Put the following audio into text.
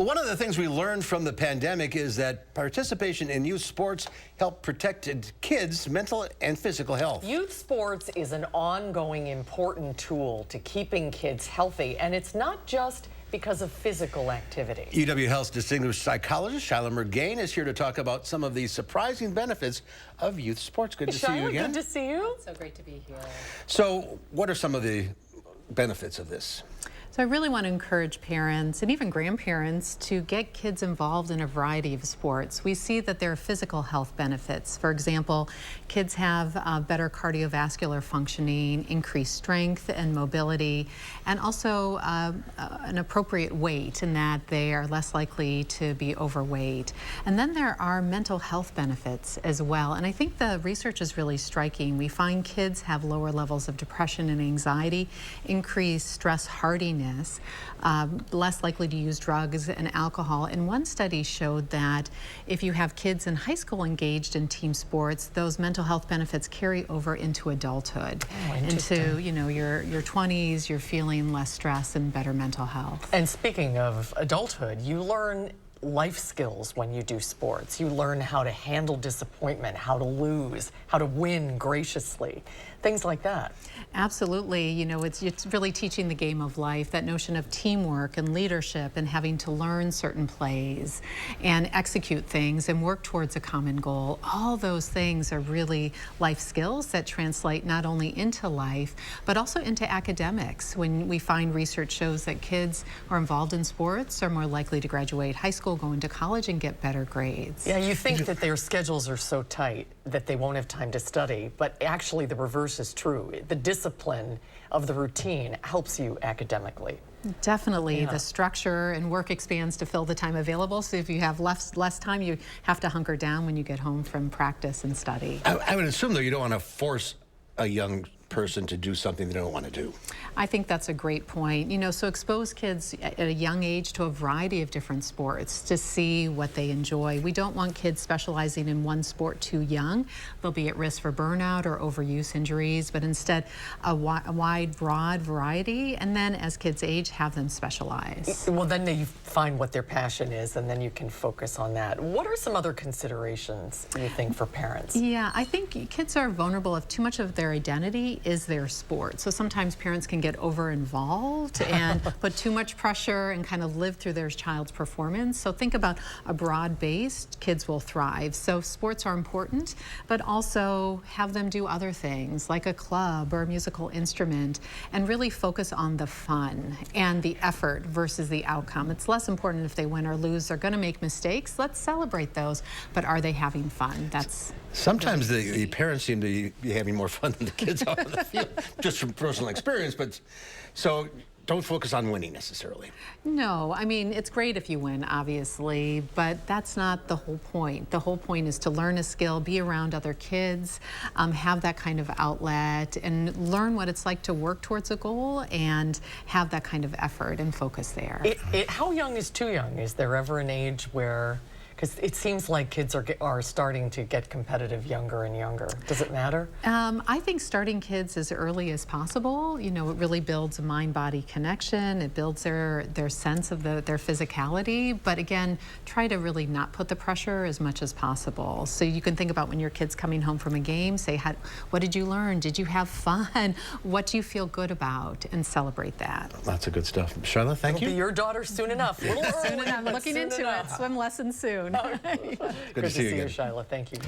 Well, one of the things we learned from the pandemic is that participation in youth sports help protect kids' mental and physical health. Youth sports is an ongoing important tool to keeping kids healthy, and it's not just because of physical activity. UW Health's distinguished psychologist, Shilagh Mirgain, is here to talk about some of the surprising benefits of youth sports. Good to see you again. Good to see you. So great to be here. So what are some of the benefits of this? So I really want to encourage parents and even grandparents to get kids involved in a variety of sports. We see that there are physical health benefits. For example, kids have better cardiovascular functioning, increased strength and mobility, and also an appropriate weight in that they are less likely to be overweight. And then there are mental health benefits as well. And I think the research is really striking. We find kids have lower levels of depression and anxiety, increased stress hardiness, less likely to use drugs and alcohol. And one study showed that if you have kids in high school engaged in team sports, those mental health benefits carry over into adulthood. Into your 20s, you're feeling less stress and better mental health. And speaking of adulthood, you learn life skills when you do sports. You learn how to handle disappointment, how to lose, how to win graciously, things like that. Absolutely. You know, it's really teaching the game of life, that notion of teamwork and leadership and having to learn certain plays and execute things and work towards a common goal. All those things are really life skills that translate not only into life, but also into academics. When we find research shows that kids who are involved in sports are more likely to graduate high school, go into college, and get better grades. Yeah, you think that their schedules are so tight that they won't have time to study, but actually the reverse is true. The discipline of the routine helps you academically. Definitely. Yeah. The structure and work expands to fill the time available. So if you have less time, you have to hunker down when you get home from practice and study. I would assume, though, you don't want to force a young person to do something they don't want to do. I think that's a great point. You know, so expose kids at a young age to a variety of different sports to see what they enjoy. We don't want kids specializing in one sport too young. They'll be at risk for burnout or overuse injuries, but instead a wide, broad variety, and then as kids age, have them specialize. Well, then you find what their passion is, and then you can focus on that. What are some other considerations you think for parents? Yeah, I think kids are vulnerable if too much of their identity is their sport. So sometimes parents can get over involved and put too much pressure and kind of live through their child's performance. So think about a broad-based, kids will thrive. So sports are important, but also have them do other things like a club or a musical instrument and really focus on the fun and the effort versus the outcome. It's less important if they win or lose. They're going to make mistakes. Let's celebrate those, but are they having fun? That's sometimes the parents seem to be having more fun than the kids are on the field, just from personal experience. But so don't focus on winning necessarily. No, I mean, it's great if you win, obviously, but that's not the whole point. The whole point is to learn a skill, be around other kids, have that kind of outlet, and learn what it's like to work towards a goal and have that kind of effort and focus there. How young is too young? Is there ever an age where, because it seems like kids are starting to get competitive younger and younger. Does it matter? I think starting kids as early as possible, you know, it really builds a mind-body connection. It builds their sense of their physicality. But again, try to really not put the pressure as much as possible. So you can think about when your kid's coming home from a game, say, what did you learn? Did you have fun? What do you feel good about? And celebrate that. Lots of good stuff. Shilagh, thank you. It'll be your daughter soon enough. Little early, I'm looking into it. Swim lesson soon. Good to see you, Shilagh. Thank you.